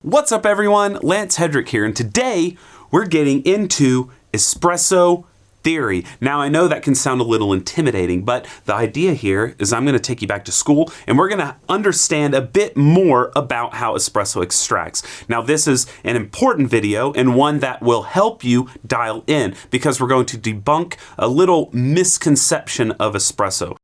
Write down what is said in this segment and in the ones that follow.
What's up everyone, Lance Hedrick here, and today we're getting into espresso theory. Now I know that can sound a little intimidating, but the idea here is I'm going to take you back to school and we're going to understand a bit more about how espresso extracts. Now this is an important video and one that will help you dial in because we're going to debunk a little misconception of espresso.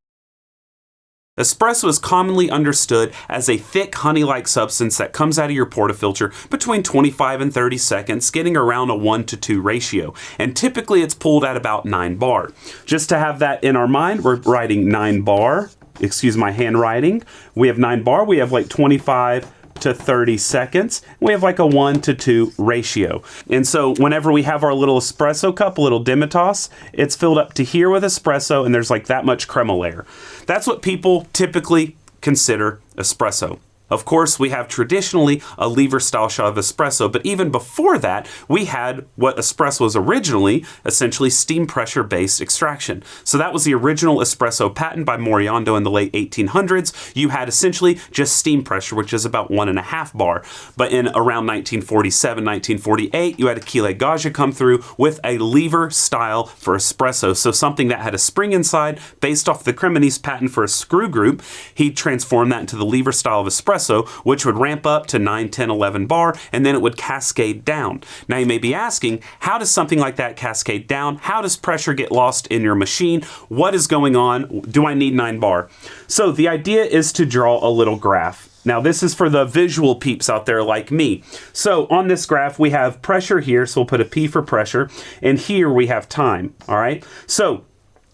Espresso is commonly understood as a thick honey-like substance that comes out of your portafilter between 25 and 30 seconds, getting around a 1-to-2 ratio. And typically it's pulled at about 9 bar. Just to have that in our mind, we're writing 9 bar. Excuse my handwriting. We have 9 bar. We have like 25 to 30 seconds. We have like a 1-to-2 ratio. And so whenever we have our little espresso cup, a little Dimitas, it's filled up to here with espresso and there's like that much crema layer. That's what people typically consider espresso. Of course, we have traditionally a lever style shot of espresso, but even before that, we had what espresso was originally, essentially steam pressure based extraction. So that was the original espresso patent by Moriando in the late 1800s. You had essentially just steam pressure, which is about 1.5 bar. But in around 1947, 1948, you had Achille Gaggia come through with a lever style for espresso. So something that had a spring inside based off the Cremonese patent for a screw group, he transformed that into the lever style of espresso, which would ramp up to 9, 10, 11 bar, and then it would cascade down. Now you may be asking, how does something like that cascade down? How does pressure get lost in your machine? What is going on? Do I need 9 bar? So the idea is to draw a little graph. Now this is for the visual peeps out there like me. So on this graph we have pressure here, so we'll put a P for pressure, and here we have time, all right? So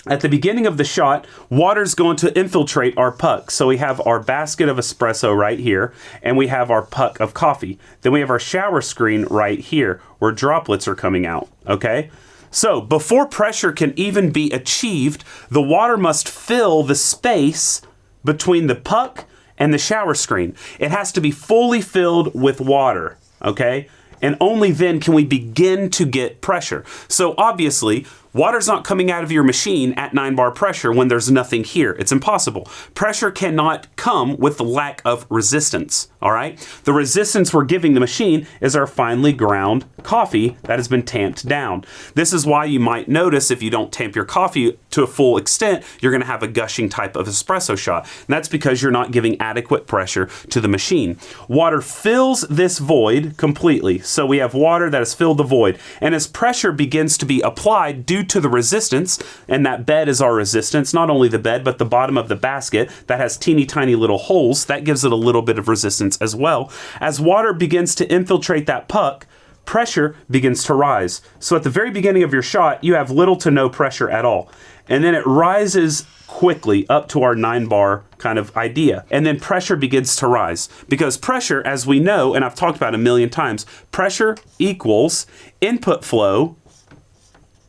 at the beginning of the shot, water's going to infiltrate our puck. So we have our basket of espresso right here, and we have our puck of coffee. Then we have our shower screen right here, where droplets are coming out, okay? So before pressure can even be achieved, the water must fill the space between the puck and the shower screen. It has to be fully filled with water, okay? And only then can we begin to get pressure. So obviously, water's not coming out of your machine at 9 bar pressure when there's nothing here. It's impossible. Pressure cannot come with the lack of resistance, all right? The resistance we're giving the machine is our finely ground coffee that has been tamped down. This is why you might notice if you don't tamp your coffee to a full extent, you're gonna have a gushing type of espresso shot. And that's because you're not giving adequate pressure to the machine. Water fills this void completely. So we have water that has filled the void. And as pressure begins to be applied due to the resistance, and that bed is our resistance, not only the bed, but the bottom of the basket that has teeny tiny little holes, that gives it a little bit of resistance as well. As water begins to infiltrate that puck, pressure begins to rise. So at the very beginning of your shot, you have little to no pressure at all. And then it rises quickly up to our 9 bar kind of idea. And then pressure begins to rise. Because pressure, as we know, and I've talked about a million times, pressure equals input flow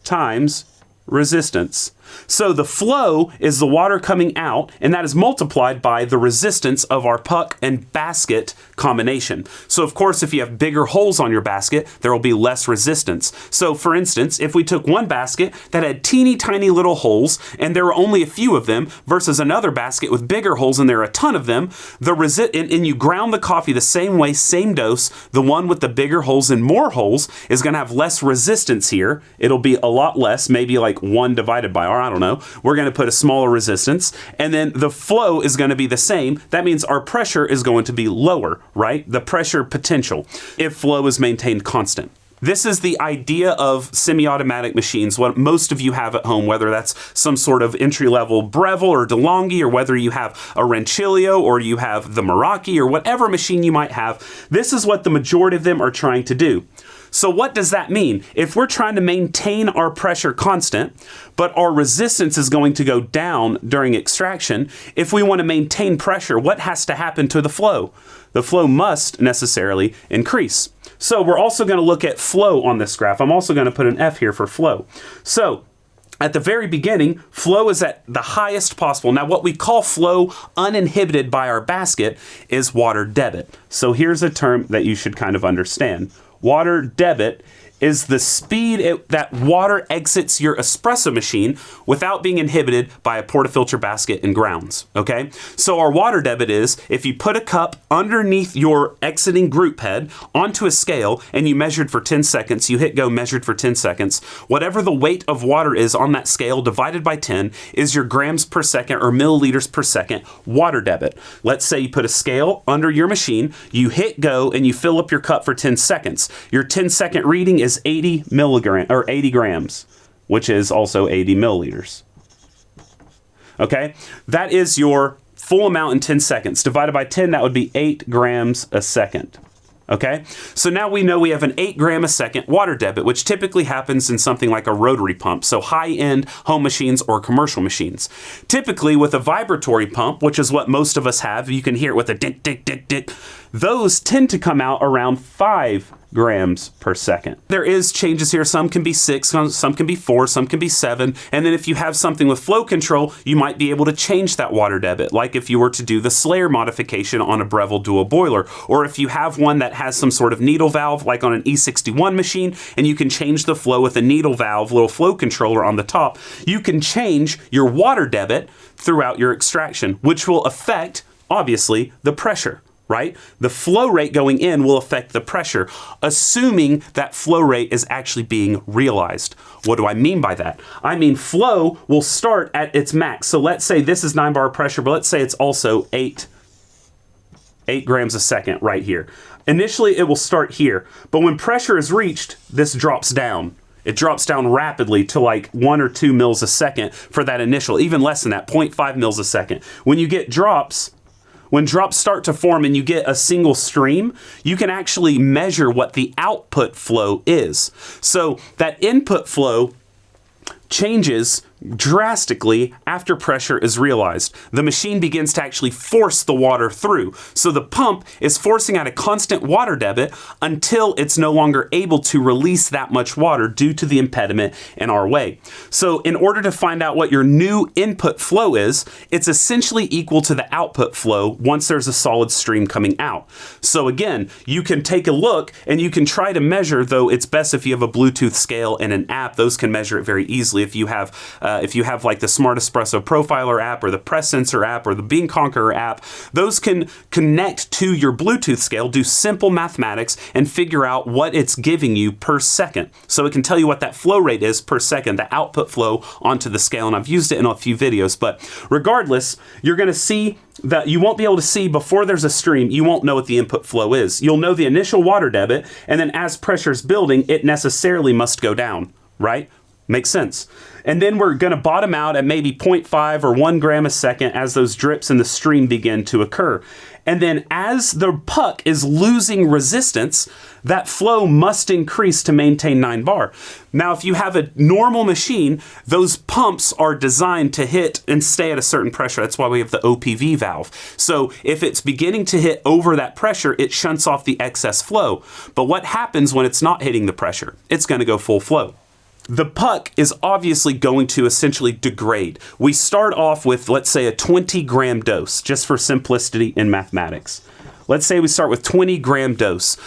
times resistance. So the flow is the water coming out, and that is multiplied by the resistance of our puck and basket combination. So of course, if you have bigger holes on your basket, there will be less resistance. So for instance, if we took one basket that had teeny tiny little holes, and there were only a few of them, versus another basket with bigger holes and there are a ton of them, and you ground the coffee the same way, same dose, the one with the bigger holes and more holes is gonna have less resistance here. It'll be a lot less, maybe like 1 divided by R, I don't know. We're going to put a smaller resistance, and then the flow is going to be the same. That means our pressure is going to be lower, right? The pressure potential, if flow is maintained constant. This is the idea of semi-automatic machines, what most of you have at home, whether that's some sort of entry-level Breville or DeLonghi, or whether you have a Rancilio or you have the Meraki or whatever machine you might have. This is what the majority of them are trying to do. So what does that mean? If we're trying to maintain our pressure constant, but our resistance is going to go down during extraction, if we want to maintain pressure, what has to happen to the flow? The flow must necessarily increase. So we're also going to look at flow on this graph. I'm also going to put an F here for flow. So at the very beginning, flow is at the highest possible. Now, what we call flow uninhibited by our basket is water debit. So here's a term that you should kind of understand. Water debit is the speed that water exits your espresso machine without being inhibited by a portafilter basket and grounds, okay? So our water debit is, if you put a cup underneath your exiting group head onto a scale and you measured for 10 seconds, you hit go, measured for 10 seconds, whatever the weight of water is on that scale divided by 10 is your grams per second or milliliters per second water debit. Let's say you put a scale under your machine, you hit go, and you fill up your cup for 10 seconds. Your 10-second reading is 80 grams, which is also 80 milliliters. Okay, that is your full amount in 10 seconds. Divided by 10, that would be 8 grams a second. Okay, so now we know we have an 8 gram a second water debit, which typically happens in something like a rotary pump, so high-end home machines or commercial machines. Typically with a vibratory pump, which is what most of us have, you can hear it with a dick, dick, dick, dick, those tend to come out around 5 grams per second. There is changes here. Some can be 6, some can be 4, some can be 7. And then if you have something with flow control, you might be able to change that water debit. Like if you were to do the Slayer modification on a Breville dual boiler, or if you have one that has some sort of needle valve, like on an E61 machine, and you can change the flow with a needle valve, little flow controller on the top, you can change your water debit throughout your extraction, which will affect, obviously, the pressure. Right? The flow rate going in will affect the pressure, assuming that flow rate is actually being realized. What do I mean by that? I mean flow will start at its max. So let's say this is 9 bar pressure, but let's say it's also 8 grams a second right here. Initially, it will start here, but when pressure is reached, this drops down. It drops down rapidly to like 1 or 2 mils a second for that initial, even less than that, 0.5 mils a second. When you get drops, when drops start to form and you get a single stream, you can actually measure what the output flow is. So that input flow changes drastically after pressure is realized. The machine begins to actually force the water through. So the pump is forcing out a constant water debit until it's no longer able to release that much water due to the impediment in our way. So in order to find out what your new input flow is, it's essentially equal to the output flow once there's a solid stream coming out. So again, you can take a look and you can try to measure, though it's best if you have a Bluetooth scale and an app, those can measure it very easily. If you have like the Smart Espresso Profiler app or the Press Sensor app or the Bean Conqueror app, those can connect to your Bluetooth scale, do simple mathematics, and figure out what it's giving you per second. So it can tell you what that flow rate is per second, the output flow onto the scale, and I've used it in a few videos. But regardless, you're going to see that you won't be able to see before there's a stream, you won't know what the input flow is. You'll know the initial water debit, and then as pressure's building, it necessarily must go down, right? Makes sense. And then we're going to bottom out at maybe 0.5 or 1 gram a second as those drips in the stream begin to occur. And then as the puck is losing resistance, that flow must increase to maintain 9 bar. Now, if you have a normal machine, those pumps are designed to hit and stay at a certain pressure. That's why we have the OPV valve. So if it's beginning to hit over that pressure, it shunts off the excess flow. But what happens when it's not hitting the pressure? It's going to go full flow. The puck is obviously going to essentially degrade. We start off with, let's say, a 20 gram dose, just for simplicity in mathematics. Let's say we start with 20 gram dose.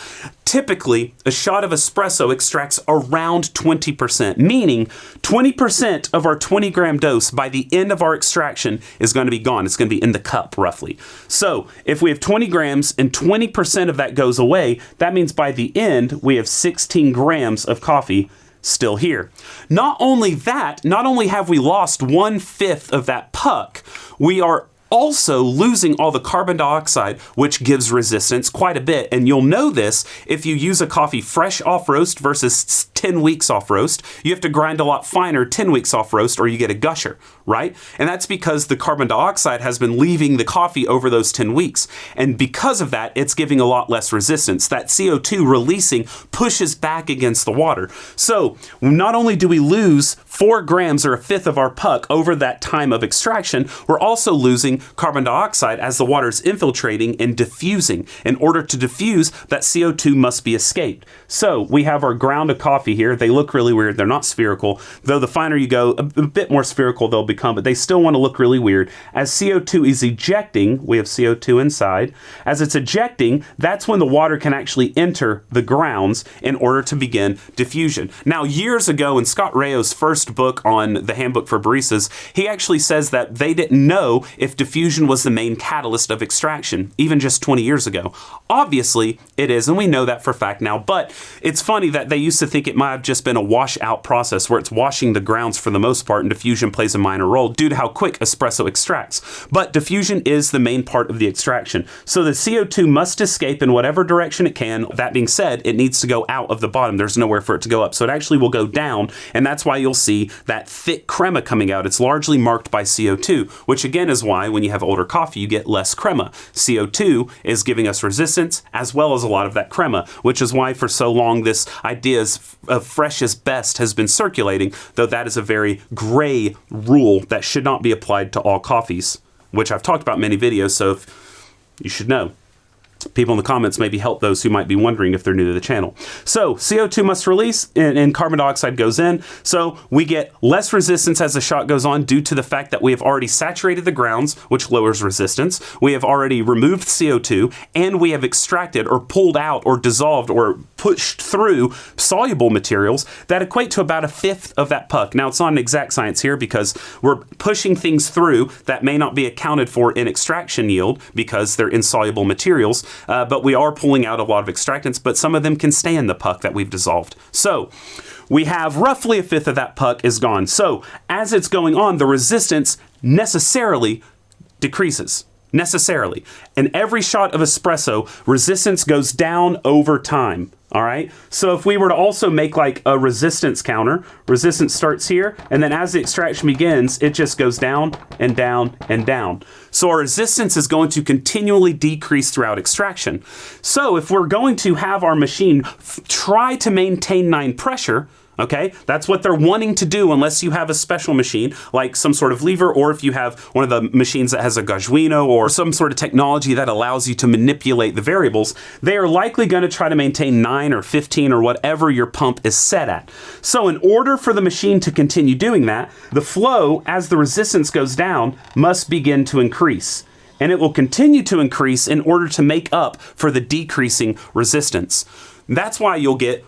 Typically, a shot of espresso extracts around 20%, meaning 20% of our 20 gram dose by the end of our extraction is going to be gone. It's going to be in the cup, roughly. So if we have 20 grams and 20% of that goes away, that means by the end, we have 16 grams of coffee still here. Not only that, not only have we lost 1/5 of that puck, we are also losing all the carbon dioxide, which gives resistance quite a bit. And you'll know this if you use a coffee fresh off roast versus 10 weeks off roast. You have to grind a lot finer 10 weeks off roast or you get a gusher, right? And that's because the carbon dioxide has been leaving the coffee over those 10 weeks. And because of that, it's giving a lot less resistance. That CO2 releasing pushes back against the water. So not only do we lose 4 grams or 1/5 of our puck over that time of extraction, we're also losing releasing carbon dioxide as the water is infiltrating and diffusing. In order to diffuse, that CO2 must be escaped. So we have our ground of coffee here. They look really weird. They're not spherical, though the finer you go, a bit more spherical they'll become, but they still want to look really weird. As CO2 is ejecting, we have CO2 inside. As it's ejecting, that's when the water can actually enter the grounds in order to begin diffusion. Now, years ago in Scott Rayo's first book on the Handbook for Baristas, he actually says that they didn't know if diffusion was the main catalyst of extraction, even just 20 years ago. Obviously, it is, and we know that for a fact now, but it's funny that they used to think it might have just been a wash-out process where it's washing the grounds for the most part, and diffusion plays a minor role due to how quick espresso extracts. But diffusion is the main part of the extraction. So the CO2 must escape in whatever direction it can. That being said, it needs to go out of the bottom. There's nowhere for it to go up. So it actually will go down, and that's why you'll see that thick crema coming out. It's largely marked by CO2, which again is why when you have older coffee, you get less crema. CO2 is giving us resistance as well as a lot of that crema, which is why for so long this idea of fresh is best has been circulating, though that is a very gray rule that should not be applied to all coffees, which I've talked about in many videos, so if you should know. People in the comments maybe help those who might be wondering if they're new to the channel. So CO2 must release and carbon dioxide goes in. So we get less resistance as the shot goes on due to the fact that we have already saturated the grounds, which lowers resistance. We have already removed CO2 and we have extracted or pulled out or dissolved or pushed through soluble materials that equate to about a fifth of that puck. Now, it's not an exact science here because we're pushing things through that may not be accounted for in extraction yield because they're insoluble materials. But we are pulling out a lot of extractants, but some of them can stay in the puck that we've dissolved. So we have roughly a fifth of that puck is gone. So as it's going on, the resistance necessarily decreases. Necessarily. In every shot of espresso, resistance goes down over time. All right. So if we were to also make like a resistance counter, resistance starts here, and then as the extraction begins, it just goes down and down and down. So our resistance is going to continually decrease throughout extraction. So if we're going to have our machine try to maintain 9 pressure, okay, that's what they're wanting to do unless you have a special machine like some sort of lever, or if you have one of the machines that has a Gushers or some sort of technology that allows you to manipulate the variables. They are likely going to try to maintain 9 or 15 or whatever your pump is set at. So in order for the machine to continue doing that, the flow as the resistance goes down must begin to increase. And it will continue to increase in order to make up for the decreasing resistance. That's why you'll get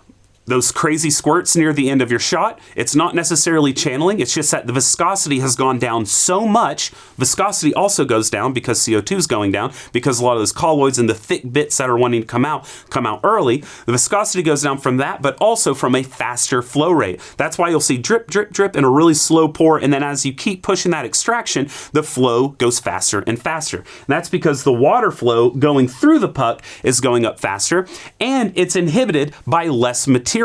those crazy squirts near the end of your shot. It's not necessarily channeling. It's just that the viscosity has gone down so much. Viscosity also goes down because CO2 is going down, because a lot of those colloids and the thick bits that are wanting to come out early. The viscosity goes down from that, but also from a faster flow rate. That's why you'll see drip, drip, drip in a really slow pour. And then as you keep pushing that extraction, the flow goes faster and faster. And that's because the water flow going through the puck is going up faster, and it's inhibited by less material.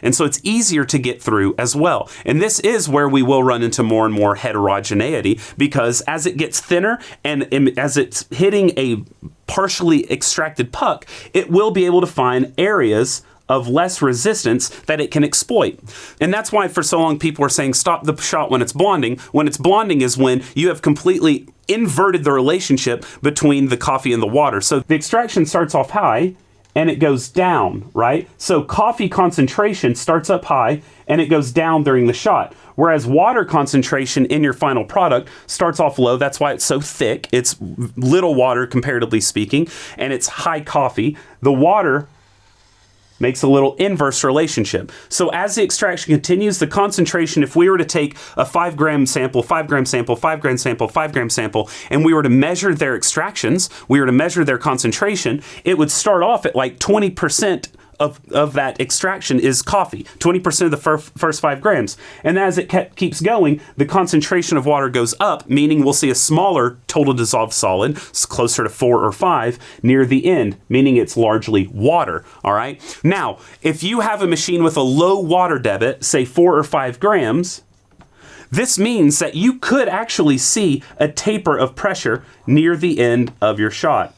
And so it's easier to get through as well. And this is where we will run into more and more heterogeneity, because as it gets thinner and as it's hitting a partially extracted puck, it will be able to find areas of less resistance that it can exploit. And that's why for so long people are saying stop the shot when it's blonding. When it's blonding is when you have completely inverted the relationship between the coffee and the water. So the extraction starts off high and it goes down, right? So coffee concentration starts up high and it goes down during the shot. Whereas water concentration in your final product starts off low. That's why it's so thick. It's little water comparatively speaking, and it's high coffee. The water makes a little inverse relationship. So as the extraction continues, the concentration, if we were to take a 5 gram sample, 5 gram sample, 5 gram sample, 5 gram sample, and we were to measure their extractions, we were to measure their concentration, it would start off at like 20% of that extraction is coffee, 20% of the first 5 grams. And as it keeps going, the concentration of water goes up, meaning we'll see a smaller total dissolved solid, closer to 4 or 5 near the end, meaning it's largely water. All right. Now, if you have a machine with a low water debit, say 4 or 5 grams, this means that you could actually see a taper of pressure near the end of your shot.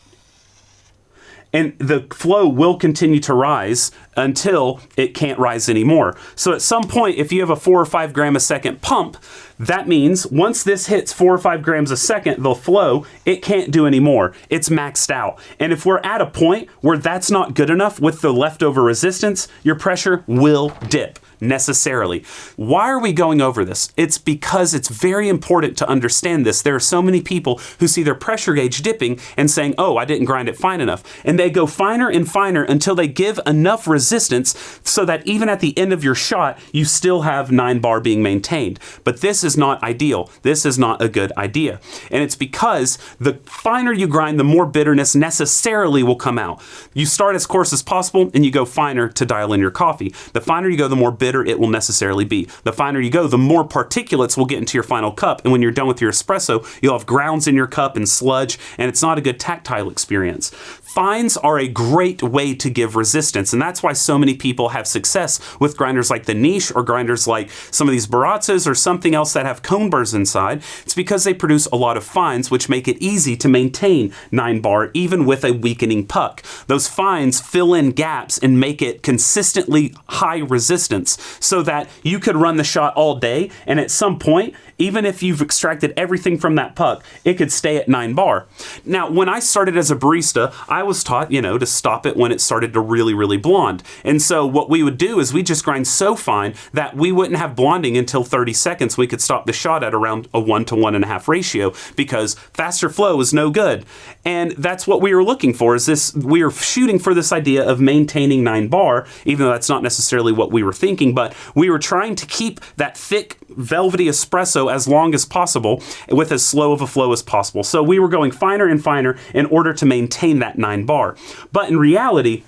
and the flow will continue to rise until it can't rise anymore. So at some point, if you have a 4 or 5 gram a second pump, that means once this hits 4 or 5 grams a second, the flow, it can't do anymore. It's maxed out. And if we're at a point where that's not good enough with the leftover resistance, your pressure will dip. Necessarily. Why are we going over this? It's because it's very important to understand this. There are so many people who see their pressure gauge dipping and saying, oh, I didn't grind it fine enough. And they go finer and finer until they give enough resistance so that even at the end of your shot, you still have 9 bar being maintained. But this is not ideal. This is not a good idea. And it's because the finer you grind, the more bitterness necessarily will come out. You start as coarse as possible and you go finer to dial in your coffee. The finer you go, the more bitter it will necessarily be. The finer you go, the more particulates will get into your final cup. And when you're done with your espresso, you'll have grounds in your cup and sludge, and it's not a good tactile experience. Fines are a great way to give resistance, and that's why so many people have success with grinders like the Niche or grinders like some of these Barazzas or something else that have cone burrs inside. It's because they produce a lot of fines, which make it easy to maintain 9 bar even with a weakening puck. Those fines fill in gaps and make it consistently high resistance so that you could run the shot all day, and at some point, even if you've extracted everything from that puck, it could stay at 9 bar. Now, when I started as a barista, I was taught, to stop it when it started to really, really blonde. And so what we would do is we just grind so fine that we wouldn't have blonding until 30 seconds. We could stop the shot at around a 1 to 1.5 ratio because faster flow is no good. And that's what we were looking for, is this, we were shooting for this idea of maintaining 9 bar, even though that's not necessarily what we were thinking, but we were trying to keep that thick, velvety espresso as long as possible with as slow of a flow as possible. So we were going finer and finer in order to maintain that 9 bar. But in reality,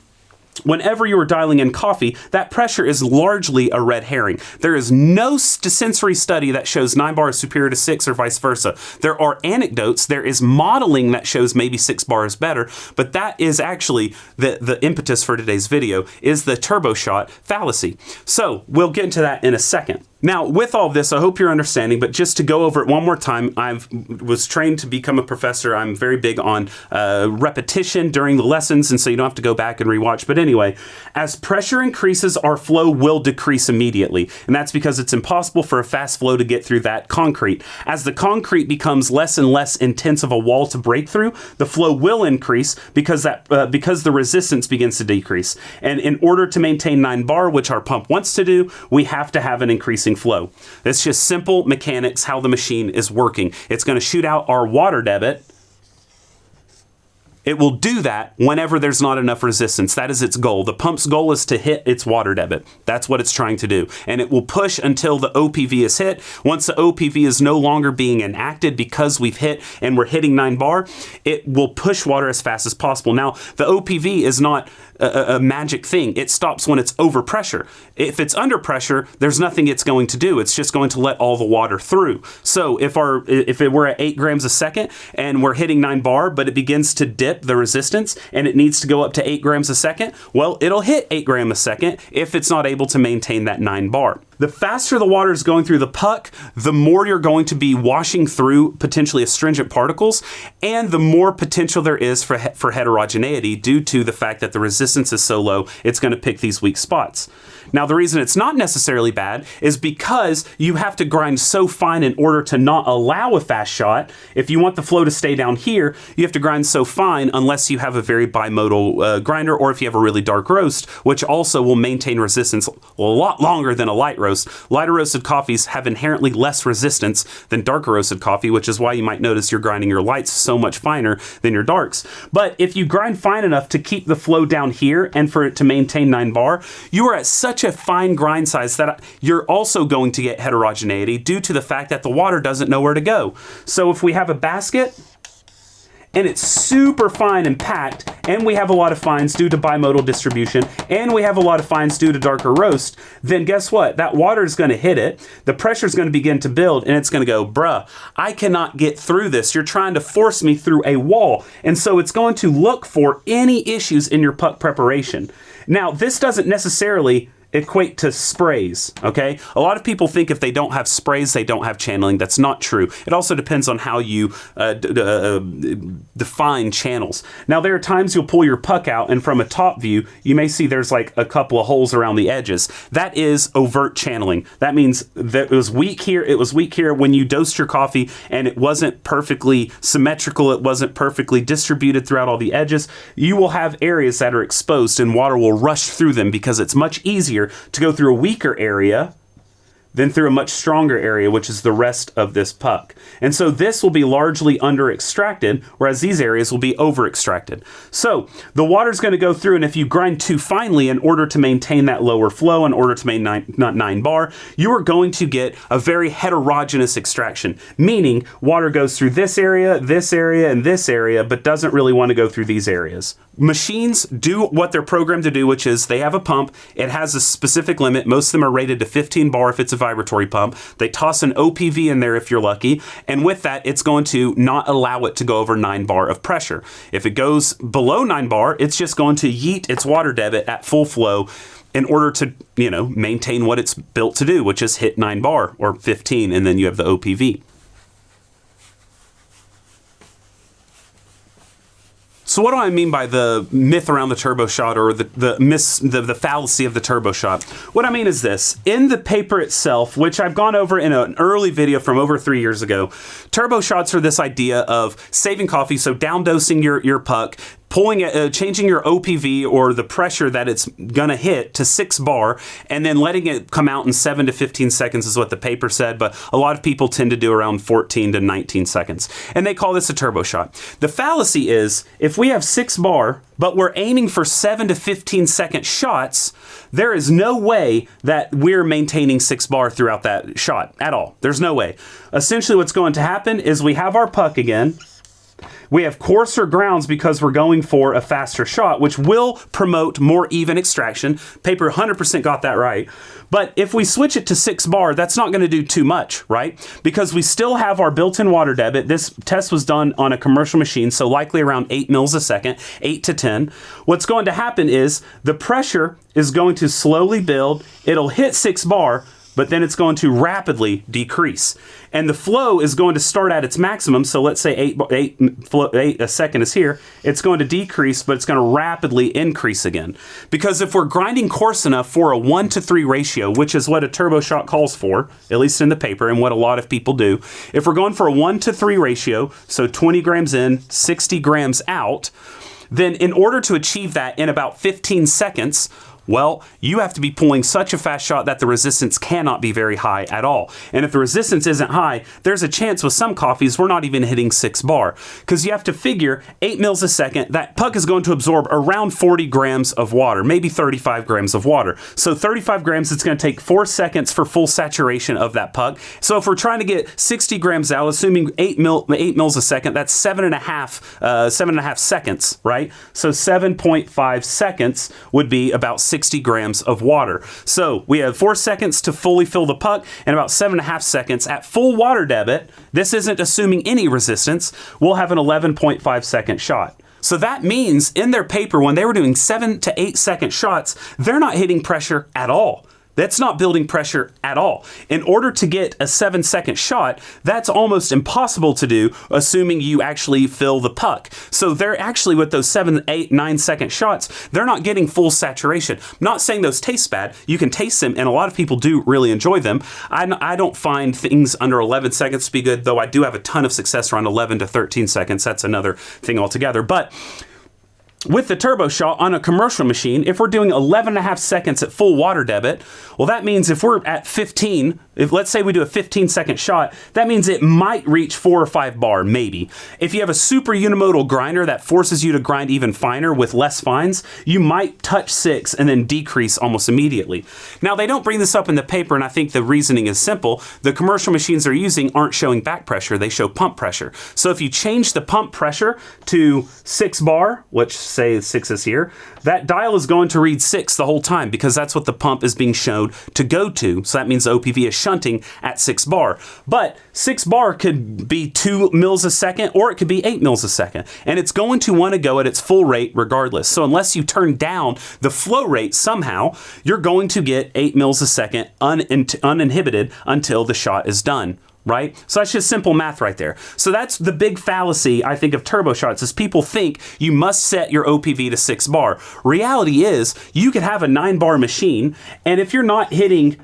whenever you are dialing in coffee, that pressure is largely a red herring. There is no sensory study that shows 9 bar is superior to 6 or vice versa. There are anecdotes, there is modeling that shows maybe 6 bar is better, but that is actually the impetus for today's video, is the turbo shot fallacy. So we'll get into that in a second. Now, with all this, I hope you're understanding, but just to go over it one more time, I was trained to become a professor. I'm very big on repetition during the lessons, and so you don't have to go back and rewatch. But anyway, as pressure increases, our flow will decrease immediately, and that's because it's impossible for a fast flow to get through that concrete. As the concrete becomes less and less intense of a wall to break through, the flow will increase because the resistance begins to decrease. And in order to maintain 9 bar, which our pump wants to do, we have to have an increasing flow. It's just simple mechanics, how the machine is working. It's going to shoot out our water debit. It will do that whenever there's not enough resistance. That is its goal. The pump's goal is to hit its water debit. That's what it's trying to do. And it will push until the OPV is hit. Once the OPV is no longer being enacted because we've hit and we're hitting 9 bar, it will push water as fast as possible. Now, the OPV is not a magic thing. It stops when it's over pressure. If it's under pressure, there's nothing it's going to do. It's just going to let all the water through. So if we're at 8 grams a second and we're hitting 9 bar, but it begins to dip the resistance and it needs to go up to 8 grams a second, well, it'll hit 8 grams a second if it's not able to maintain that 9 bar. The faster the water is going through the puck, the more you're going to be washing through potentially astringent particles, and the more potential there is for heterogeneity due to the fact that the resistance is so low, it's going to pick these weak spots. Now, the reason it's not necessarily bad is because you have to grind so fine in order to not allow a fast shot. If you want the flow to stay down here, you have to grind so fine unless you have a very bimodal grinder, or if you have a really dark roast, which also will maintain resistance a lot longer than a light roast. Lighter roasted coffees have inherently less resistance than darker roasted coffee, which is why you might notice you're grinding your lights so much finer than your darks. But if you grind fine enough to keep the flow down here and for it to maintain 9 bar, you are at such a fine grind size that you're also going to get heterogeneity due to the fact that the water doesn't know where to go. So if we have a basket and it's super fine and packed, and we have a lot of fines due to bimodal distribution, and we have a lot of fines due to darker roast, then guess what? That water is going to hit it, the pressure is going to begin to build, and it's going to go, bruh, I cannot get through this. You're trying to force me through a wall. And so it's going to look for any issues in your puck preparation. Now, this doesn't necessarily equate to sprays, okay? A lot of people think if they don't have sprays, they don't have channeling. That's not true. It also depends on how you define channels. Now, there are times you'll pull your puck out, and from a top view, you may see there's like a couple of holes around the edges. That is overt channeling. That means that it was weak here, it was weak here when you dosed your coffee, and it wasn't perfectly symmetrical, it wasn't perfectly distributed throughout all the edges. You will have areas that are exposed, and water will rush through them because it's much easier to go through a weaker area than through a much stronger area, which is the rest of this puck. And so this will be largely under extracted, whereas these areas will be over extracted. So the water's going to go through, and if you grind too finely in order to maintain that lower flow, in order to maintain 9 bar, you are going to get a very heterogeneous extraction, meaning water goes through this area, and this area, but doesn't really want to go through these areas. Machines do what they're programmed to do, which is they have a pump. It has a specific limit. Most of them are rated to 15 bar if it's a vibratory pump. They toss an OPV in there if you're lucky. And with that, it's going to not allow it to go over 9 bar of pressure. If it goes below 9 bar, it's just going to yeet its water debit at full flow in order to, maintain what it's built to do, which is hit 9 bar or 15, and then you have the OPV. So what do I mean by the myth around the turbo shot, or the fallacy of the turbo shot? What I mean is this. In the paper itself, which I've gone over in an early video from over 3 years ago, turbo shots are this idea of saving coffee, so down dosing your puck, pulling it, changing your OPV or the pressure that it's gonna hit to 6 bar, and then letting it come out in 7 to 15 seconds is what the paper said, but a lot of people tend to do around 14 to 19 seconds. And they call this a turbo shot. The fallacy is, if we have 6 bar, but we're aiming for 7 to 15 second shots, there is no way that we're maintaining 6 bar throughout that shot at all. There's no way. Essentially what's going to happen is we have our puck again. We have coarser grounds because we're going for a faster shot, which will promote more even extraction. Paper 100% got that right. But if we switch it to 6 bar, that's not going to do too much, right? Because we still have our built-in water debit. This test was done on a commercial machine, so likely around 8 mils a second, 8 to 10. What's going to happen is the pressure is going to slowly build. It'll hit 6 bar, but then it's going to rapidly decrease. And the flow is going to start at its maximum. So let's say 8 a second is here. It's going to decrease, but it's going to rapidly increase again. Because if we're grinding coarse enough for a 1-to-3 ratio, which is what a turbo shot calls for, at least in the paper, and what a lot of people do, if we're going for a 1-to-3 ratio, so 20 grams in, 60 grams out, then in order to achieve that in about 15 seconds, well, you have to be pulling such a fast shot that the resistance cannot be very high at all. And if the resistance isn't high, there's a chance with some coffees we're not even hitting 6 bar. Because you have to figure 8 mils a second, that puck is going to absorb around 40 grams of water, maybe 35 grams of water. So 35 grams, it's going to take 4 seconds for full saturation of that puck. So if we're trying to get 60 grams out, assuming 8 mils a second, that's 7.5 seconds, right? So 7.5 seconds would be about 60 grams of water. So we have 4 seconds to fully fill the puck and about 7.5 seconds at full water debit. This isn't assuming any resistance. We'll have an 11.5 second shot. So that means in their paper, when they were doing 7 to 8 second shots, they're not hitting pressure at all. That's not building pressure at all. In order to get a 7-second shot, that's almost impossible to do, assuming you actually fill the puck. So they're actually, with those 7, 8, 9-second shots, they're not getting full saturation. I'm not saying those taste bad. You can taste them, and a lot of people do really enjoy them. I don't find things under 11 seconds to be good, though I do have a ton of success around 11 to 13 seconds. That's another thing altogether. But with the turbo shot on a commercial machine, if we're doing 11.5 seconds at full water debit, well, that means if we're at 15, if let's say we do a 15-second shot, that means it might reach 4 or 5 bar, maybe. If you have a super unimodal grinder that forces you to grind even finer with less fines, you might touch 6 and then decrease almost immediately. Now, they don't bring this up in the paper, and I think the reasoning is simple. The commercial machines they're using aren't showing back pressure, they show pump pressure. So if you change the pump pressure to 6 bar, which say 6 is here, that dial is going to read 6 the whole time because that's what the pump is being shown to go to. So that means the OPV is shunting at 6 bar. But 6 bar could be 2 mils a second, or it could be 8 mils a second. And it's going to want to go at its full rate regardless. So unless you turn down the flow rate somehow, you're going to get 8 mils a second uninhibited until the shot is done. Right? So that's just simple math right there. So that's the big fallacy, I think, of turbo shots, is people think you must set your OPV to 6 bar. Reality is, you could have a 9 bar machine, and if you're not hitting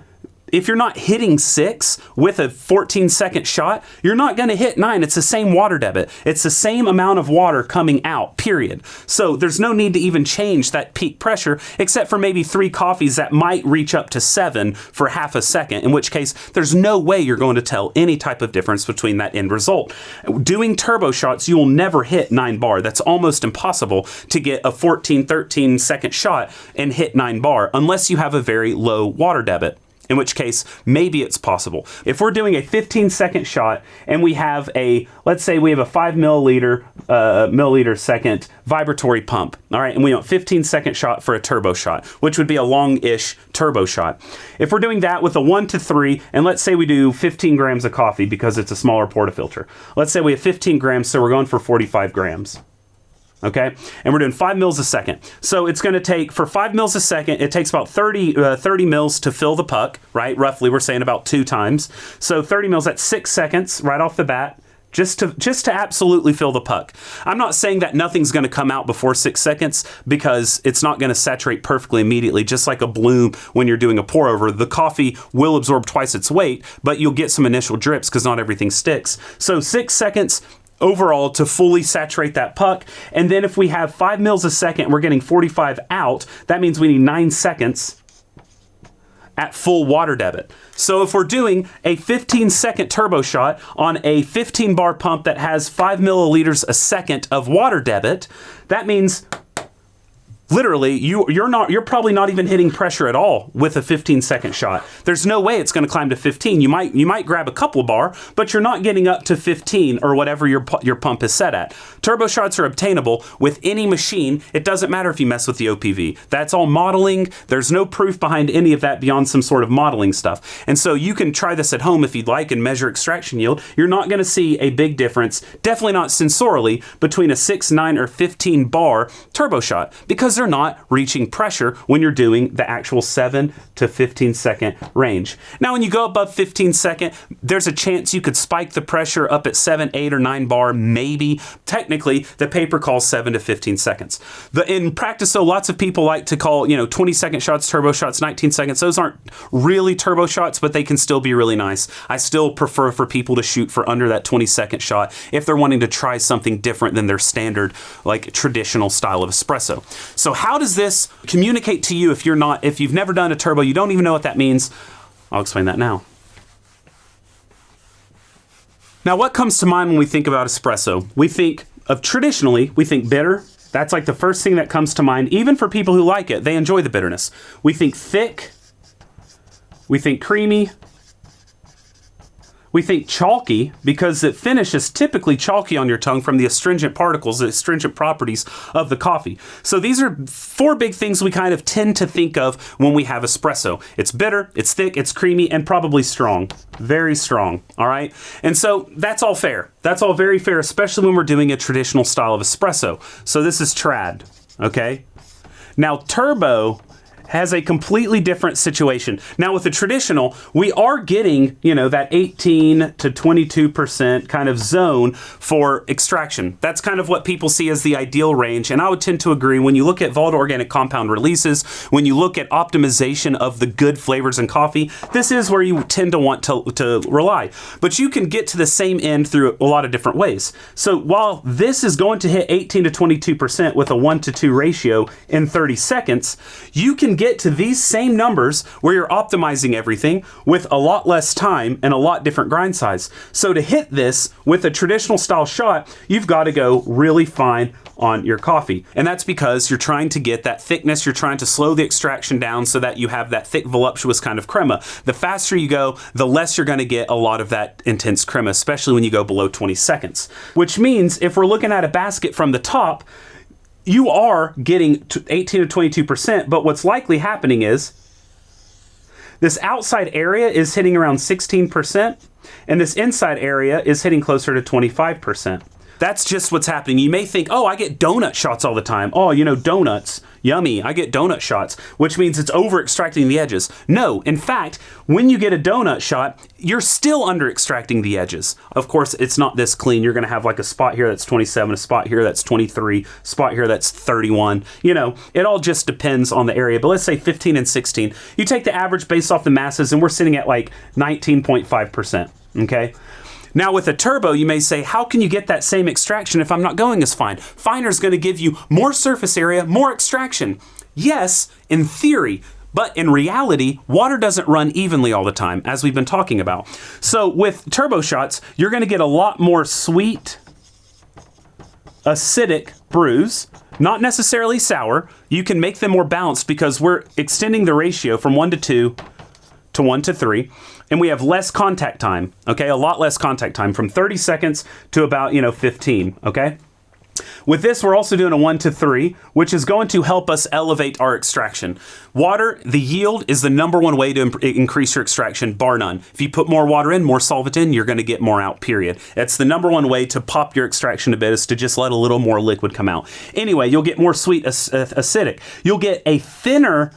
6 with a 14-second shot, you're not going to hit 9. It's the same water debit. It's the same amount of water coming out, period. So there's no need to even change that peak pressure, except for maybe 3 coffees that might reach up to 7 for half a second, in which case there's no way you're going to tell any type of difference between that end result. Doing turbo shots, you will never hit 9 bar. That's almost impossible to get a 14, 13-second shot and hit 9 bar unless you have a very low water debit. In which case, maybe it's possible. If we're doing a 15-second shot and we have let's say we have a 5 milliliter second vibratory pump, all right, and we want 15-second shot for a turbo shot, which would be a long-ish turbo shot. If we're doing that with a 1 to 3, and let's say we do 15 grams of coffee because it's a smaller portafilter. Let's say we have 15 grams, so we're going for 45 grams. Okay, and we're doing 5 mils a second. So it's going to take, for 5 mils a second, it takes about 30 mils to fill the puck, right? Roughly, we're saying about 2 times. So 30 mils, that's 6 seconds right off the bat, just to absolutely fill the puck. I'm not saying that nothing's going to come out before 6 seconds, because it's not going to saturate perfectly immediately, just like a bloom when you're doing a pour over. The coffee will absorb twice its weight, but you'll get some initial drips because not everything sticks. So 6 seconds overall to fully saturate that puck. And then if we have 5 mils a second, we're getting 45 out, that means we need 9 seconds at full water debit. So if we're doing a 15-second turbo shot on a 15 bar pump that has 5 milliliters a second of water debit, that means literally, you're probably not even hitting pressure at all with a 15-second shot. There's no way it's going to climb to 15. You might grab a couple bar, but you're not getting up to 15 or whatever your pump is set at. Turbo shots are obtainable with any machine. It doesn't matter if you mess with the OPV. That's all modeling. There's no proof behind any of that beyond some sort of modeling stuff. And so you can try this at home if you'd like and measure extraction yield. You're not going to see a big difference, definitely not sensorially, between a 6, 9, or 15 bar turbo shot, because they're not reaching pressure when you're doing the actual 7 to 15 second range. Now, when you go above 15 second, there's a chance you could spike the pressure up at 7, 8, or 9 bar, maybe. Technically, the paper calls 7 to 15 seconds. In practice, though, lots of people like to call, 20-second shots, turbo shots, 19 seconds. Those aren't really turbo shots, but they can still be really nice. I still prefer for people to shoot for under that 20-second shot if they're wanting to try something different than their standard, like traditional style of espresso. So how does this communicate to you if you've never done a turbo, you don't even know what that means? I'll explain that now. Now, what comes to mind when we think about espresso? We think bitter. That's like the first thing that comes to mind. Even for people who like it, they enjoy the bitterness. We think thick. We think creamy. We think chalky, because the finish is typically chalky on your tongue from the astringent particles, the astringent properties of the coffee. So these are 4 big things we kind of tend to think of when we have espresso. It's bitter, it's thick, it's creamy, and probably strong. Very strong, all right? And so that's all fair. That's all very fair, especially when we're doing a traditional style of espresso. So this is trad, okay? Now, turbo has a completely different situation. Now, with the traditional, we are getting, that 18 to 22% kind of zone for extraction. That's kind of what people see as the ideal range, and I would tend to agree. When you look at volatile organic compound releases, when you look at optimization of the good flavors in coffee, this is where you tend to want to rely. But you can get to the same end through a lot of different ways. So while this is going to hit 18 to 22% with a 1-to-2 ratio in 30 seconds, you can get to these same numbers where you're optimizing everything with a lot less time and a lot different grind size. So to hit this with a traditional style shot, you've got to go really fine on your coffee. And that's because you're trying to get that thickness, you're trying to slow the extraction down so that you have that thick, voluptuous kind of crema. The faster you go, the less you're going to get a lot of that intense crema, especially when you go below 20 seconds. Which means if we're looking at a basket from the top, you are getting 18 to 22%, but what's likely happening is this outside area is hitting around 16%, and this inside area is hitting closer to 25%. That's just what's happening. You may think, oh, I get donut shots all the time. Oh, you know, donuts, yummy. I get donut shots, which means it's over extracting the edges. No, in fact, when you get a donut shot, you're still under extracting the edges. Of course, it's not this clean. You're going to have like a spot here that's 27, a spot here that's 23, spot here that's 31. You know, it all just depends on the area. But let's say 15 and 16. You take the average based off the masses, and we're sitting at like 19.5%. Okay. Now with a turbo, you may say, how can you get that same extraction if I'm not going as fine? Finer is going to give you more surface area, more extraction. Yes, in theory, but in reality, water doesn't run evenly all the time, as we've been talking about. So with turbo shots, you're going to get a lot more sweet, acidic brews, not necessarily sour. You can make them more balanced because we're extending the ratio from 1 to 2 to 1 to 3. And we have less contact time, okay? A lot less contact time, from 30 seconds to about, 15, okay? With this, we're also doing a 1 to 3, which is going to help us elevate our extraction. Water, the yield, is the number one way to increase your extraction, bar none. If you put more water in, more solvent in, you're going to get more out, period. It's the number one way to pop your extraction a bit, is to just let a little more liquid come out. Anyway, you'll get more sweet, acidic. You'll get a thinner,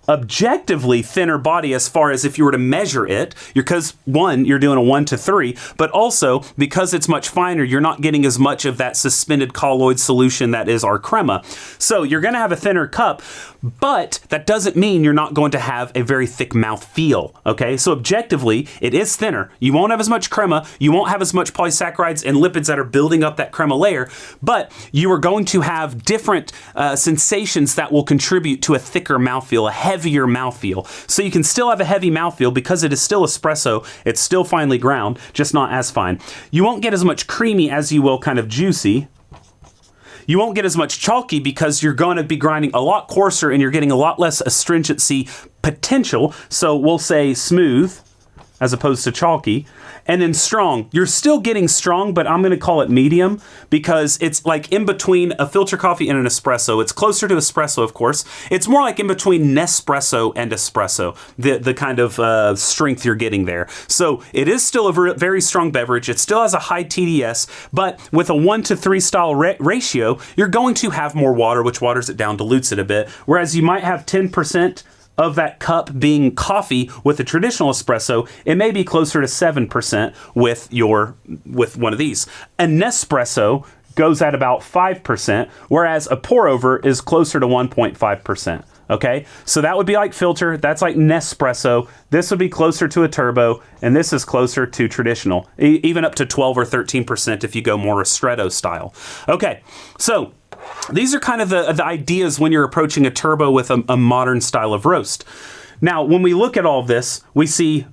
objectively thinner body as far as if you were to measure it, because one, you're doing a 1 to 3, but also because it's much finer, you're not getting as much of that suspended colloid solution that is our crema. So you're going to have a thinner cup, but that doesn't mean you're not going to have a very thick mouth feel. Okay, so objectively, it is thinner. You won't have as much crema, you won't have as much polysaccharides and lipids that are building up that crema layer, but you are going to have different sensations that will contribute to a thicker mouthfeel, a heavier mouthfeel. So you can still have a heavy mouthfeel because it is still espresso. It's still finely ground, just not as fine. You won't get as much creamy as you will kind of juicy. You won't get as much chalky because you're going to be grinding a lot coarser and you're getting a lot less astringency potential. So we'll say smooth as opposed to chalky. And then strong. You're still getting strong, but I'm going to call it medium because it's like in between a filter coffee and an espresso. It's closer to espresso, of course. It's more like in between Nespresso and espresso, the kind of strength you're getting there. So it is still a very strong beverage. It still has a high TDS, but with a 1 to 3 style ratio, you're going to have more water, which waters it down, dilutes it a bit. Whereas you might have 10% of that cup being coffee with a traditional espresso, it may be closer to 7% with one of these. A Nespresso goes at about 5%, whereas a pour over is closer to 1.5%. Okay, so that would be like filter. That's like Nespresso. This would be closer to a turbo, and this is closer to traditional, even up to 12 or 13% if you go more ristretto style. Okay, so these are kind of the ideas when you're approaching a turbo with a modern style of roast. Now, when we look at all of this, we see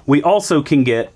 we also can get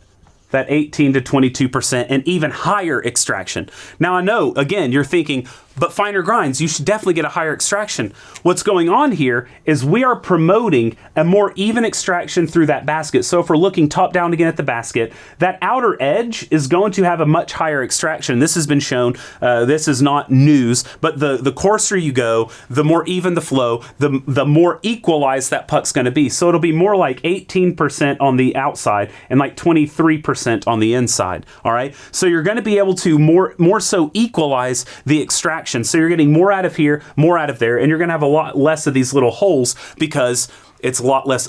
that 18 to 22% and even higher extraction. Now, I know, again, you're thinking, but finer grinds, you should definitely get a higher extraction. What's going on here is we are promoting a more even extraction through that basket. So if we're looking top down again at the basket, that outer edge is going to have a much higher extraction. This has been shown. This is not news, but the coarser you go, the more even the flow, the more equalized that puck's going to be. So it'll be more like 18% on the outside and like 23% on the inside. All right. So you're going to be able to more so equalize the extraction. So you're getting more out of here, more out of there, and you're going to have a lot less of these little holes because it's a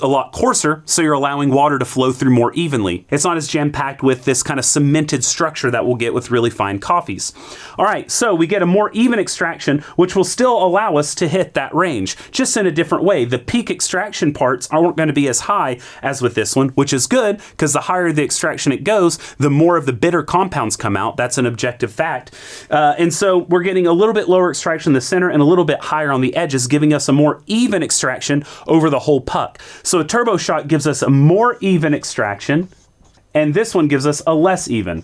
lot coarser, so you're allowing water to flow through more evenly. It's not as jam-packed with this kind of cemented structure that we'll get with really fine coffees. All right, so we get a more even extraction, which will still allow us to hit that range, just in a different way. The peak extraction parts aren't going to be as high as with this one, which is good, because the higher the extraction it goes, the more of the bitter compounds come out. That's an objective fact. And so we're getting a little bit lower extraction in the center and a little bit higher on the edges, giving us a more even extraction over the whole puck. So a turbo shot gives us a more even extraction, and this one gives us a less even.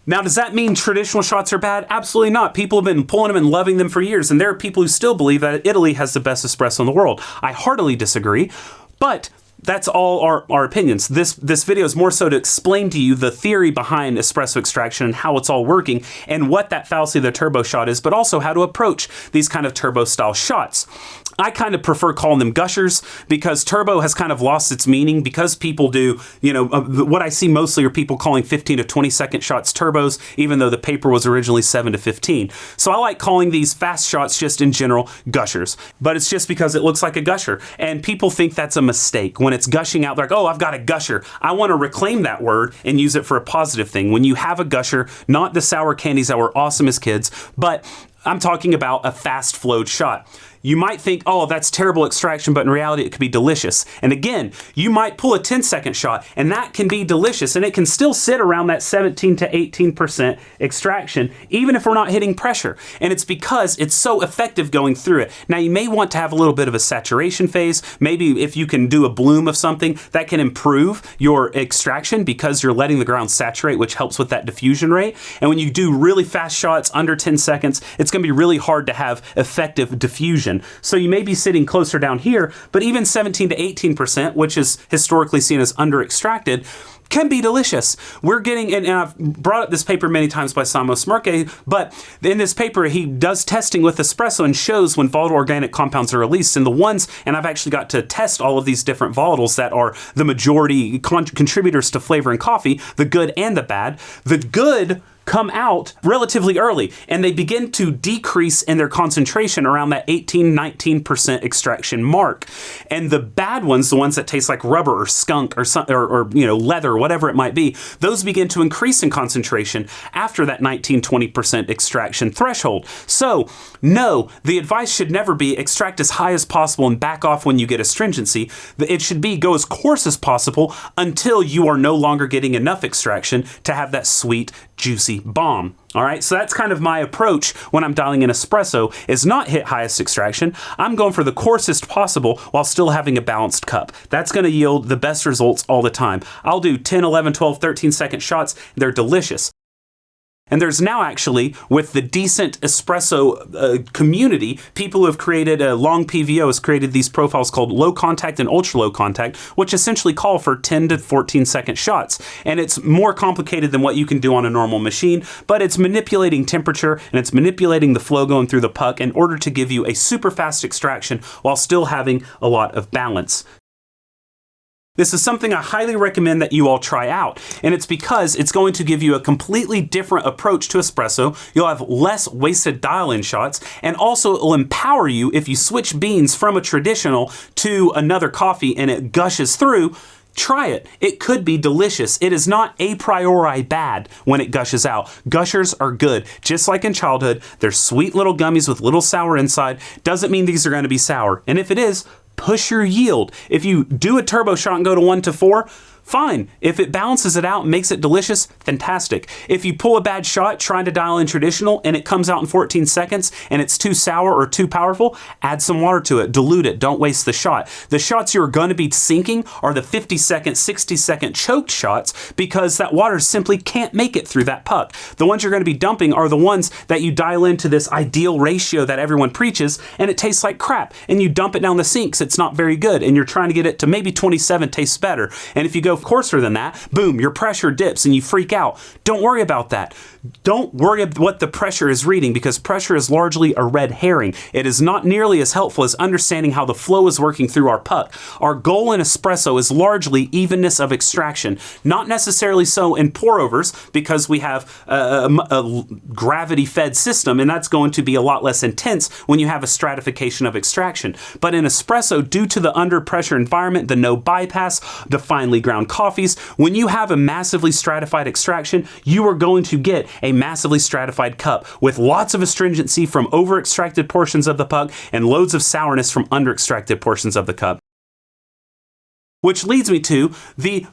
Now, does that mean traditional shots are bad? Absolutely not. People have been pulling them and loving them for years, and there are people who still believe that Italy has the best espresso in the world. I heartily disagree, but that's all our opinions. This video is more so to explain to you the theory behind espresso extraction and how it's all working and what that fallacy of the turbo shot is, but also how to approach these kind of turbo style shots. I kind of prefer calling them gushers because turbo has kind of lost its meaning because people do, what I see mostly are people calling 15 to 20 second shots turbos, even though the paper was originally 7 to 15. So I like calling these fast shots just in general gushers, but it's just because it looks like a gusher. And people think that's a mistake. When it's gushing out, they're like, oh, I've got a gusher. I want to reclaim that word and use it for a positive thing. When you have a gusher, not the sour candies that were awesome as kids, but I'm talking about a fast flowed shot. You might think, oh, that's terrible extraction, but in reality, it could be delicious. And again, you might pull a 10-second shot, and that can be delicious, and it can still sit around that 17 to 18% extraction, even if we're not hitting pressure. And it's because it's so effective going through it. Now, you may want to have a little bit of a saturation phase. Maybe if you can do a bloom of something, that can improve your extraction because you're letting the ground saturate, which helps with that diffusion rate. And when you do really fast shots under 10 seconds, it's going to be really hard to have effective diffusion. So you may be sitting closer down here, but even 17 to 18%, which is historically seen as under extracted, can be delicious. We're getting, and I've brought up this paper many times by Samo Smirke, but in this paper, he does testing with espresso and shows when volatile organic compounds are released. And the ones, and I've actually got to test all of these different volatiles that are the majority contributors to flavor in coffee, the good and the bad. The good come out relatively early, and they begin to decrease in their concentration around that 18-19% extraction mark. And the bad ones, the ones that taste like rubber or skunk or leather or whatever it might be, those begin to increase in concentration after that 19-20% extraction threshold. So no, the advice should never be extract as high as possible and back off when you get astringency. It should be go as coarse as possible until you are no longer getting enough extraction to have that sweet, juicy bomb. All right, so that's kind of my approach when I'm dialing in espresso, is not hit highest extraction. I'm going for the coarsest possible while still having a balanced cup. That's going to yield the best results all the time. I'll do 10, 11, 12, 13 second shots. They're delicious. And there's now actually, with the decent espresso community, people who have created, Long PVO has created these profiles called low contact and ultra low contact, which essentially call for 10 to 14 second shots. And it's more complicated than what you can do on a normal machine, but it's manipulating temperature and it's manipulating the flow going through the puck in order to give you a super fast extraction while still having a lot of balance. This is something I highly recommend that you all try out, and it's because it's going to give you a completely different approach to espresso. You'll have less wasted dial-in shots, and also it will empower you if you switch beans from a traditional to another coffee and it gushes through. Try it. It could be delicious. It is not a priori bad when it gushes out. Gushers are good. Just like in childhood, they're sweet little gummies with little sour inside. Doesn't mean these are going to be sour. And if it is, push your yield. If you do a turbo shot and go to 1 to 4, fine. If it balances it out and makes it delicious, fantastic. If you pull a bad shot trying to dial in traditional and it comes out in 14 seconds and it's too sour or too powerful, add some water to it, dilute it, don't waste the shot. The shots you're going to be sinking are the 50-second, 60-second choked shots because that water simply can't make it through that puck. The ones you're going to be dumping are the ones that you dial into this ideal ratio that everyone preaches and it tastes like crap and you dump it down the sinks, it's not very good and you're trying to get it to maybe 27 tastes better. And if you go coarser than that, boom, your pressure dips and you freak out. Don't worry about that. Don't worry about what the pressure is reading because pressure is largely a red herring. It is not nearly as helpful as understanding how the flow is working through our puck. Our goal in espresso is largely evenness of extraction, not necessarily so in pour overs because we have a gravity-fed system and that's going to be a lot less intense when you have a stratification of extraction. But in espresso, due to the under pressure environment, the no bypass, the finely ground coffees, when you have a massively stratified extraction, you are going to get a massively stratified cup with lots of astringency from over-extracted portions of the puck and loads of sourness from under-extracted portions of the cup. Which leads me to the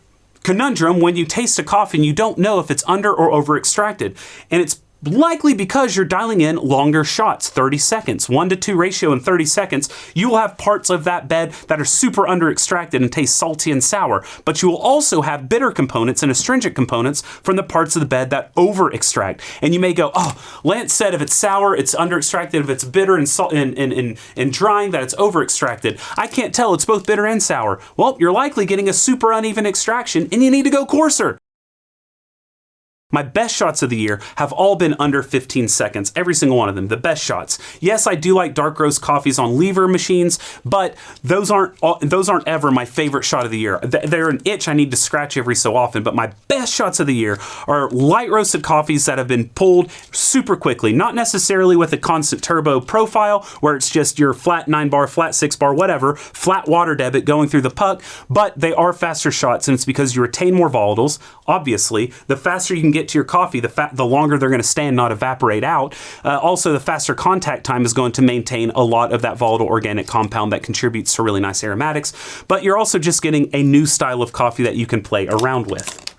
conundrum when you taste a coffee and you don't know if it's under or over-extracted. And it's likely because you're dialing in longer shots, 30 seconds, 1 to 2 ratio in 30 seconds, you will have parts of that bed that are super under extracted and taste salty and sour, but you will also have bitter components and astringent components from the parts of the bed that over extract. And you may go, oh, Lance said if it's sour, it's under extracted, if it's bitter and salt and drying, that it's over extracted. I can't tell, it's both bitter and sour. Well, you're likely getting a super uneven extraction and you need to go coarser. My best shots of the year have all been under 15 seconds, every single one of them, the best shots. Yes, I do like dark roast coffees on lever machines, but those aren't ever my favorite shot of the year. They're an itch I need to scratch every so often, but my best shots of the year are light roasted coffees that have been pulled super quickly, not necessarily with a constant turbo profile where it's just your flat 9 bar, flat 6 bar, whatever, flat water debit going through the puck, but they are faster shots, and it's because you retain more volatiles. Obviously, the faster you can get to your coffee, the longer they're going to stay and not evaporate out. Also, the faster contact time is going to maintain a lot of that volatile organic compound that contributes to really nice aromatics, but you're also just getting a new style of coffee that you can play around with.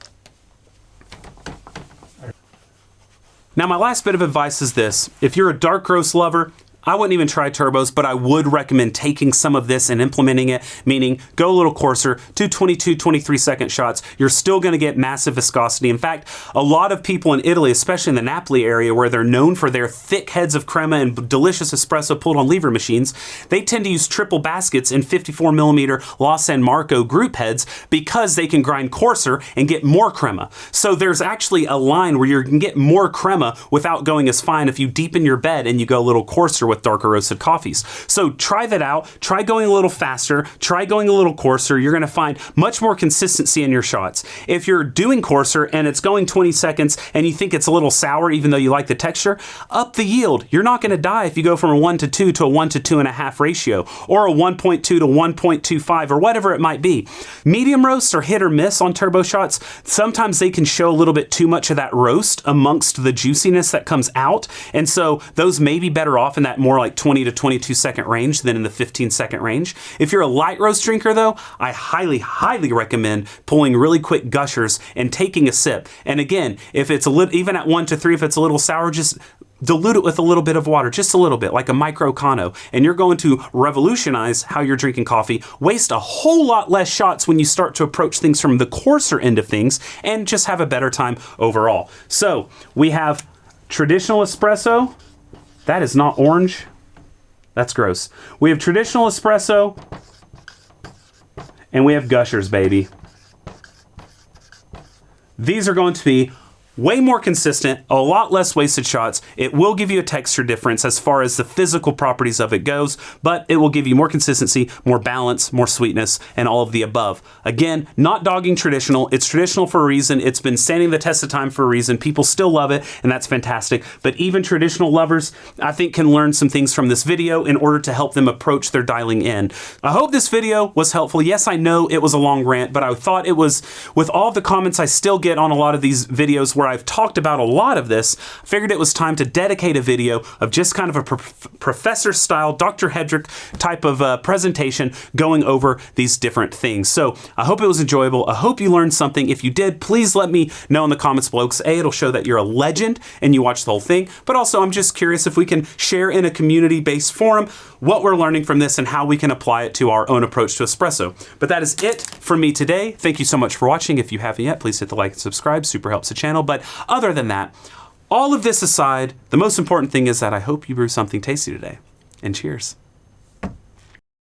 Now, my last bit of advice is this. If you're a dark roast lover, I wouldn't even try turbos, but I would recommend taking some of this and implementing it, meaning go a little coarser, do 22, 23 second shots. You're still going to get massive viscosity. In fact, a lot of people in Italy, especially in the Napoli area where they're known for their thick heads of crema and delicious espresso pulled on lever machines, they tend to use triple baskets in 54 millimeter La San Marco group heads because they can grind coarser and get more crema. So there's actually a line where you can get more crema without going as fine if you deepen your bed and you go a little coarser with darker roasted coffees. So try that out. Try going a little faster. Try going a little coarser. You're going to find much more consistency in your shots. If you're doing coarser and it's going 20 seconds and you think it's a little sour even though you like the texture, up the yield. You're not going to die if you go from a 1:2 to a 1:2.5 ratio or a 1.2 to 1.25 or whatever it might be. Medium roasts are hit or miss on turbo shots. Sometimes they can show a little bit too much of that roast amongst the juiciness that comes out, and so those may be better off in that more like 20 to 22 second range than in the 15 second range. If you're a light roast drinker though, I highly recommend pulling really quick gushers and taking a sip. And again, if it's a little, even at 1 to 3, if it's a little sour, just dilute it with a little bit of water, just a little bit, like a micro Cano, and you're going to revolutionize how you're drinking coffee, waste a whole lot less shots when you start to approach things from the coarser end of things, and just have a better time overall. So we have traditional espresso. That is not orange. That's gross. We have traditional espresso, and we have Gushers, baby. These are going to be way more consistent, a lot less wasted shots. It will give you a texture difference as far as the physical properties of it goes, but it will give you more consistency, more balance, more sweetness, and all of the above. Again, not dogging traditional. It's traditional for a reason. It's been standing the test of time for a reason. People still love it, and that's fantastic. But even traditional lovers, I think, can learn some things from this video in order to help them approach their dialing in. I hope this video was helpful. Yes, I know it was a long rant, but I thought it was, with all of the comments I still get on a lot of these videos where I've talked about a lot of this, I figured it was time to dedicate a video of just kind of a professor style, Dr. Hedrick type of presentation going over these different things. So I hope it was enjoyable. I hope you learned something. If you did, please let me know in the comments below, because A, it'll show that you're a legend and you watched the whole thing, but also I'm just curious if we can share in a community-based forum what we're learning from this and how we can apply it to our own approach to espresso. But that is it for me today. Thank you so much for watching. If you haven't yet, please hit the like and subscribe. Super helps the channel. But other than that, all of this aside, the most important thing is that I hope you brew something tasty today. And cheers.